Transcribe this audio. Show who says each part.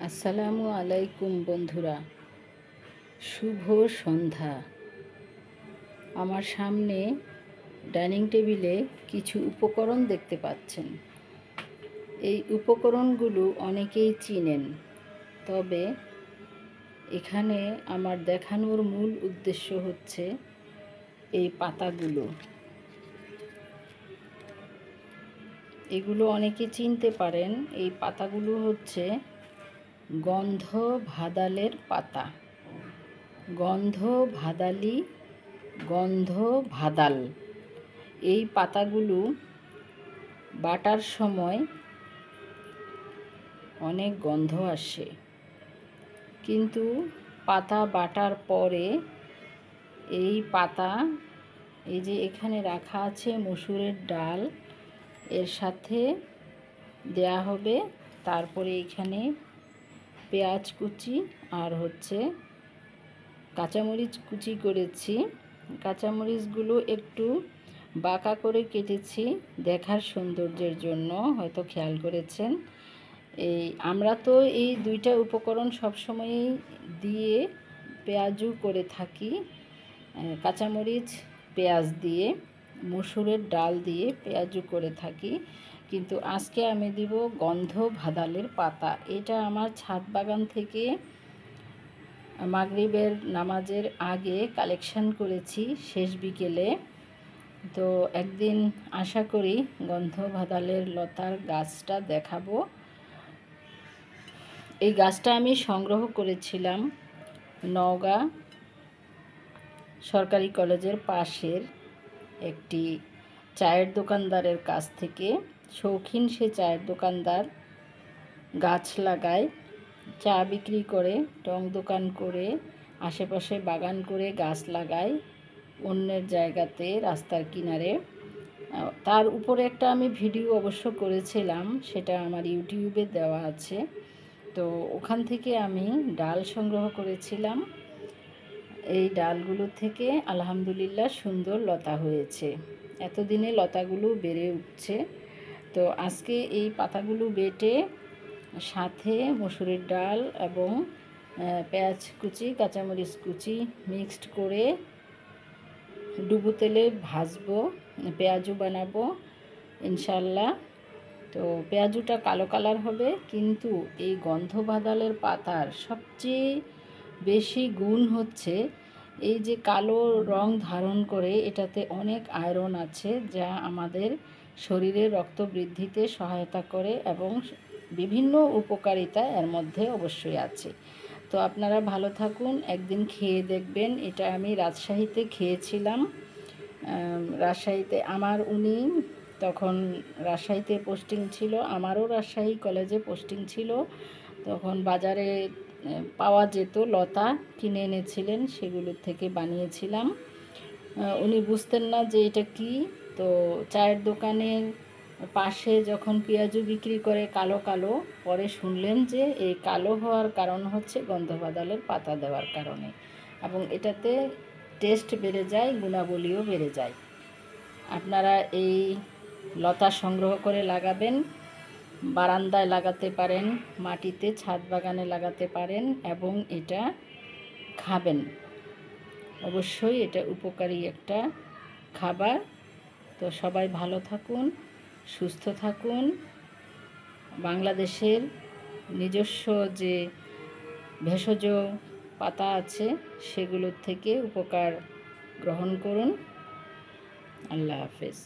Speaker 1: আসসালামু আলাইকুম বন্ধুরা, শুভ সন্ধ্যা। আমার সামনে ডাইনিং টেবিলে কিছু উপকরণ দেখতে পাচ্ছেন। এই উপকরণগুলো অনেকেই চিনেন, তবে এখানে আমার দেখানোর মূল উদ্দেশ্য হচ্ছে এই পাতাগুলো। এগুলো অনেকে চিনতে পারেন। এই পাতাগুলো হচ্ছে গন্ধ ভাদালের পাতা, গন্ধ ভাদালি, গন্ধ ভাদাল। এই পাতাগুলো বাটার সময় অনেক গন্ধ আসে, কিন্তু পাতা বাটার পরে এই পাতা, এই যে এখানে রাখা আছে মসুরের ডাল, এর সাথে দেয়া হবে। তারপরে এখানে পেঁয়াজ কুচি আর হচ্ছে কাঁচামরিচ কুচি করেছি। কাঁচামরিচগুলো একটু বাঁকা করে কেটেছি দেখার সৌন্দর্যের জন্য, হয়তো খেয়াল করেছেন। আমরা তো এই দুইটা উপকরণ সবসময়ই দিয়ে পেঁয়াজু করে থাকি। কাঁচামরিচ পেঁয়াজ দিয়ে, মসুরের ডাল দিয়ে পেঁয়াজু করে থাকি, কিন্তু আজকে আমি দিব গন্ধ ভাদালের পাতা। এটা আমার ছাদ বাগান থেকে মাগরিবের নামাজের আগে কালেকশন করেছি শেষ বিকেলে। তো একদিন আশা করি গন্ধ ভাদালের লতার গাছটা দেখাবো। এই গাছটা আমি সংগ্রহ করেছিলাম নওগাঁ সরকারি কলেজের পাশের একটি চায়ের দোকানদারের কাছ থেকে। শৌখিন সে চায়ের দোকানদার, গাছ লাগায়, চা বিক্রি করে, টং দোকান করে, আশেপাশে বাগান করে গাছ লাগায় অন্যের জায়গাতে, রাস্তার কিনারে। তার উপরে একটা আমি ভিডিও অবশ্য করেছিলাম, সেটা আমার ইউটিউবে দেওয়া আছে। তো ওখান থেকে আমি ডাল সংগ্রহ করেছিলাম। এই ডালগুলো থেকে আলহামদুলিল্লাহ সুন্দর লতা হয়েছে। এতদিনে লতাগুলো বেড়ে উঠছে। তো আজকে এই পাতাগুলো বেটে সাথে মসুরের ডাল এবং পেঁয়াজ কুচি, কাঁচামরিচ কুচি মিক্সড করে ডুবো তেলে ভাজবো, পেঁয়াজু বানাবো ইনশাল্লাহ। তো পেঁয়াজুটা কালো কালার হবে, কিন্তু এই গন্ধ ভাদালের পাতার সবচেয়ে বেশি গুণ হচ্ছে এই যে কালো রং ধারণ করে, এটাতে অনেক আয়রন আছে, যা আমাদের শরীরে রক্ত বৃদ্ধিতে সহায়তা করে এবং বিভিন্ন উপকারিতা এর মধ্যে অবশ্যই আছে। তো আপনারা ভালো থাকুন, একদিন খেয়ে দেখবেন। এটা আমি রাজশাহীতে খেয়েছিলাম। রাজশাহীতে উনি তখন রাজশাহীতে পোস্টিং ছিল, আমারও রাজশাহী কলেজে পোস্টিং ছিল। তখন বাজারে পাওয়া যেত, লতা কিনে এনেছিলেন, সেগুলোর থেকে বানিয়েছিলাম। উনি বুঝতেন না যে এটা কি। তো চায়ের দোকানের পাশে যখন পেঁয়াজু বিক্রি করে কালো কালো, পরে শুনলেন যে এই কালো হওয়ার কারণ হচ্ছে গন্ধ ভাদালের পাতা দেওয়ার কারণে, এবং এটাতে টেস্ট বেড়ে যায়, গুণাবলীও বেড়ে যায়। আপনারা এই লতা সংগ্রহ করে লাগাবেন, বারান্দায় লাগাতে পারেন, মাটিতে ছাদ বাগানে লাগাতে পারেন, এবং এটা খাবেন। অবশ্যই এটা উপকারী একটা খাবার। তো সবাই ভালো থাকুন, সুস্থ থাকুন। বাংলাদেশের নিজস্ব যে ভেষজ পাতা আছে সেগুলোর থেকে উপকার গ্রহণ করুন। আল্লাহ হাফেজ।